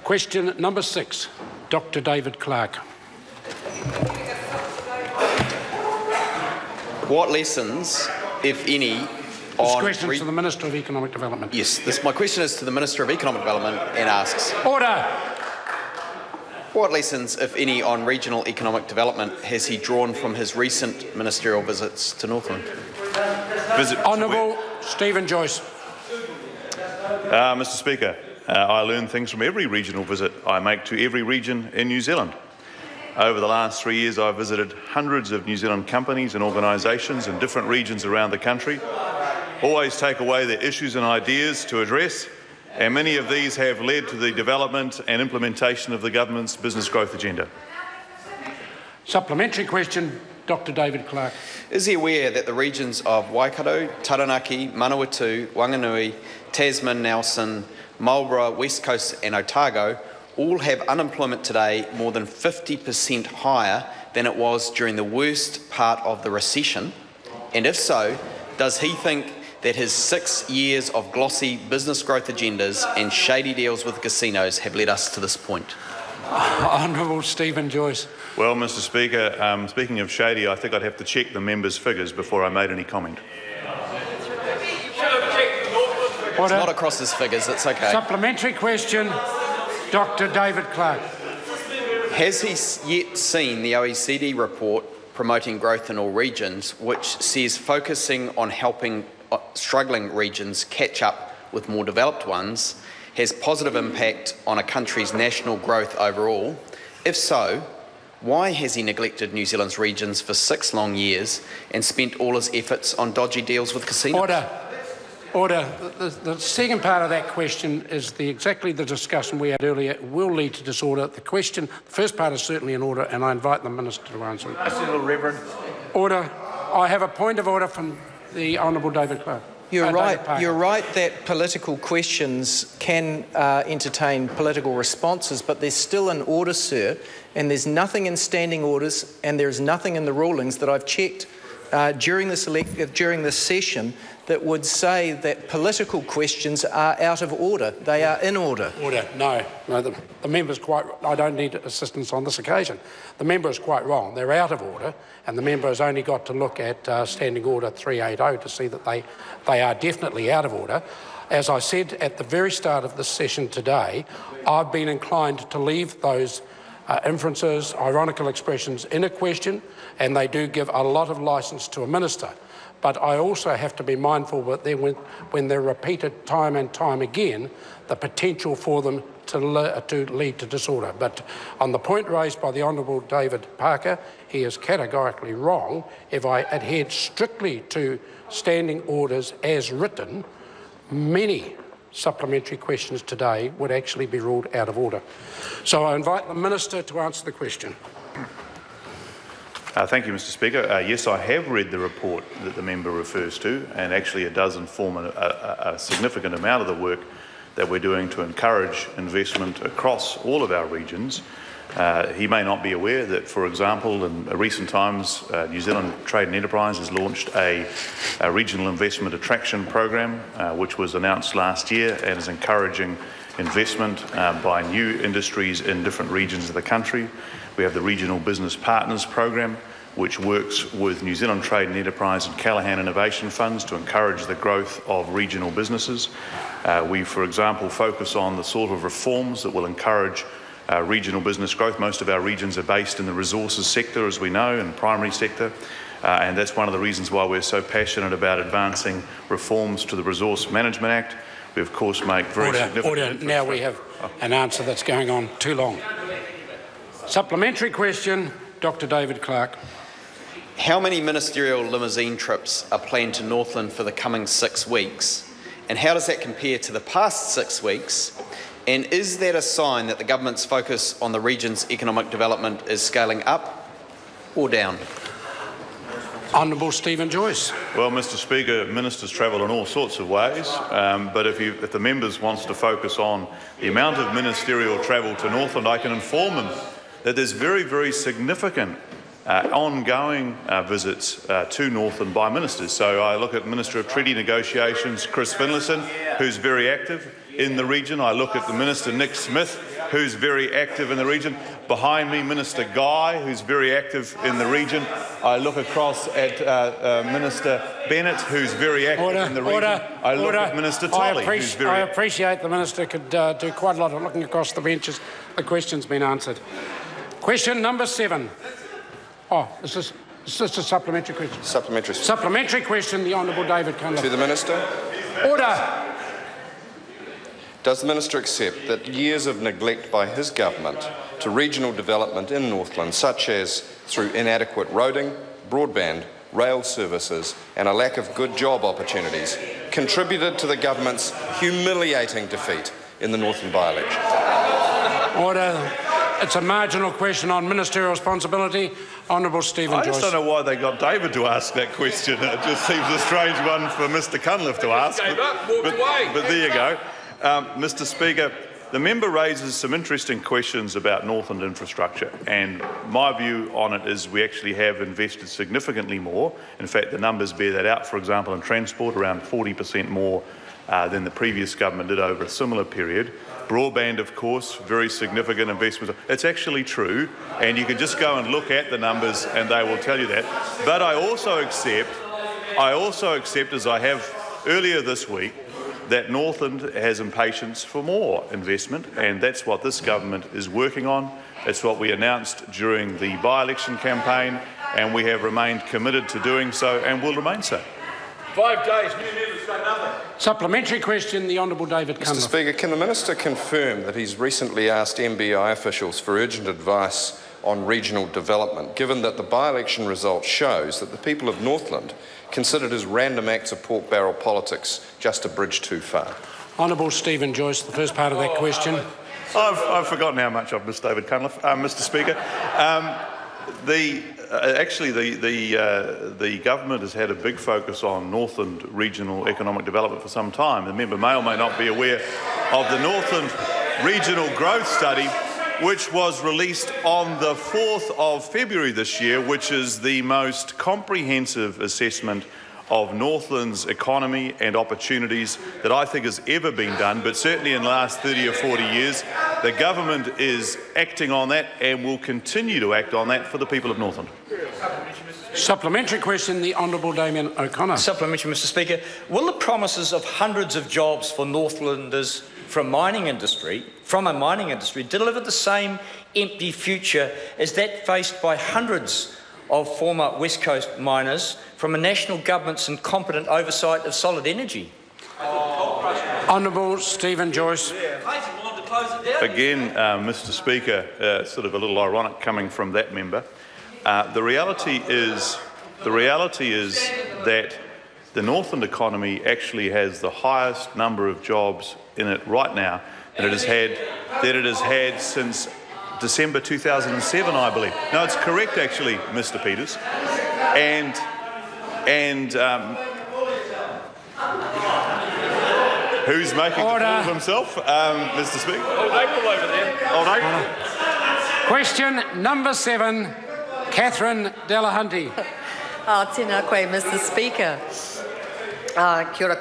Question number 6, Dr. David Clark. What lessons, if any, This question is to the Minister of Economic Development. Yes, my question is to the Minister of Economic Development and asks... Order! What lessons, if any, on regional economic development has he drawn from his recent ministerial visits to Northland? Honourable Stephen Joyce. Mr Speaker, I learn things from every regional visit I make to every region in New Zealand. Over the last 3 years, I've visited hundreds of New Zealand companies and organisations in different regions around the country. Always take away their issues and ideas to address, and many of these have led to the development and implementation of the government's business growth agenda. Supplementary question, Dr. David Clark. Is he aware that the regions of Waikato, Taranaki, Manawatu, Wanganui, Tasman, Nelson, Marlborough, West Coast and Otago all have unemployment today more than 50% higher than it was during the worst part of the recession? And if so, does he think that his 6 years of glossy business growth agendas and shady deals with casinos have led us to this point? Honourable Stephen Joyce. Well, Mr Speaker, speaking of shady, I think I'd have to check the member's figures before I made any comment. It's not across his figures, it's okay. Supplementary question, Dr. David Clark. Has he yet seen the OECD report promoting growth in all regions, which says focusing on helping struggling regions catch up with more developed ones has positive impact on a country's national growth overall? If so, why has he neglected New Zealand's regions for 6 long years and spent all his efforts on dodgy deals with casinos? Order. Order. The second part of that question is exactly the discussion we had earlier. It will lead to disorder. The first part is certainly in order, and I invite the Minister to answer it. Reverend. Order. I have a point of order from the Honourable David Clark. You're right that political questions can entertain political responses, but there's still an order, sir, and there's nothing in standing orders and there's nothing in the rulings that I've checked during this session that would say that political questions are out of order. They are in order. Order. No, the member's quite... I don't need assistance on this occasion. The member is quite wrong. They're out of order, and the member has only got to look at Standing Order 380 to see that they are definitely out of order. As I said at the very start of this session today, I've been inclined to leave those inferences, ironical expressions in a question, and they do give a lot of licence to a minister. But I also have to be mindful that when they're repeated time and time again, the potential for them to lead to disorder. But on the point raised by the Honourable David Parker, he is categorically wrong. If I adhered strictly to standing orders as written, many supplementary questions today would actually be ruled out of order. So I invite the Minister to answer the question. Thank you, Mr Speaker. Yes, I have read the report that the member refers to, and actually it does inform a significant amount of the work that we're doing to encourage investment across all of our regions. He may not be aware that, for example, in recent times, New Zealand Trade and Enterprise has launched a regional investment attraction program, which was announced last year and is encouraging investment by new industries in different regions of the country. We have the Regional Business Partners program, which works with New Zealand Trade and Enterprise and Callaghan Innovation Funds to encourage the growth of regional businesses. We, for example, focus on the sort of reforms that will encourage regional business growth. Most of our regions are based in the resources sector, as we know, and primary sector. And that's one of the reasons why we're so passionate about advancing reforms to the Resource Management Act. We, of course, make very significant... Order. Now we have an answer that's going on too long. Supplementary question, Dr. David Clark. How many ministerial limousine trips are planned to Northland for the coming 6 weeks? And how does that compare to the past 6 weeks? And is that a sign that the government's focus on the region's economic development is scaling up or down? Honourable Stephen Joyce. Well, Mr Speaker, ministers travel in all sorts of ways, but if the members wants to focus on the amount of ministerial travel to Northland, I can inform them that there's very, very significant ongoing visits to Northland by ministers. So I look at Minister of Treaty Negotiations, Chris Finlayson, who's very active in the region. I look at the Minister, Nick Smith, who's very active in the region. Behind me, Minister Guy, who's very active in the region. I look across at Minister Bennett, who's very active in the region. I look at Minister Tolley, who's very I appreciate the Minister could do quite a lot of looking across the benches. The question's been answered. Question number 7. Oh, is this a supplementary question? Supplementary. Supplementary question, the Honourable David Cunliffe. To the Minister. Order. Does the Minister accept that years of neglect by his government to regional development in Northland, such as through inadequate roading, broadband, rail services and a lack of good job opportunities, contributed to the government's humiliating defeat in the Northland by-election? Order. It's a marginal question on ministerial responsibility. Honourable Stephen Joyce. I just don't know why they got David to ask that question. It just seems a strange one for Mr Cunliffe to ask. But there you go. Mr Speaker, the member raises some interesting questions about Northland infrastructure, and my view on it is we actually have invested significantly more. In fact, the numbers bear that out. For example, in transport, around 40% more than the previous government did over a similar period. Broadband, of course, very significant investment. It's actually true, and you can just go and look at the numbers and they will tell you that. But I also accept, as I have earlier this week, that Northland has impatience for more investment, and that's what this government is working on. It's what we announced during the by-election campaign, and we have remained committed to doing so and will remain so. 5 days, new members say nothing. Supplementary question, the Honourable David Cunliffe. Mr Speaker, can the Minister confirm that he's recently asked MBI officials for urgent advice on regional development, given that the by-election result shows that the people of Northland considered his random acts of pork barrel politics just a bridge too far? Honourable Stephen Joyce, the first part of that question. I've forgotten how much I've missed David Cunliffe, Mr Speaker. The government has had a big focus on Northland regional economic development for some time. The member may or may not be aware of the Northland Regional Growth Study, which was released on the 4th of February this year, which is the most comprehensive assessment of Northland's economy and opportunities that I think has ever been done, but certainly in the last 30 or 40 years. The government is acting on that and will continue to act on that for the people of Northland. Supplementary question, the Honourable Damien O'Connor. Supplementary, Mr Speaker. Will the promises of hundreds of jobs for Northlanders from a mining industry deliver the same empty future as that faced by hundreds of former West Coast miners from a national government's incompetent oversight of solid energy? Honourable Stephen Joyce. Again, Mr Speaker, sort of a little ironic coming from that member. The reality is that the Northland economy actually has the highest number of jobs in it right now that it has had since December 2007, I believe. No, it's correct, actually, Mr Peters. And who's making the fool of himself, Mr Speaker? Old April over there. Old April. Question number 7, Catherine Delahunty. Tēnā koe, Mr Speaker. Kia ora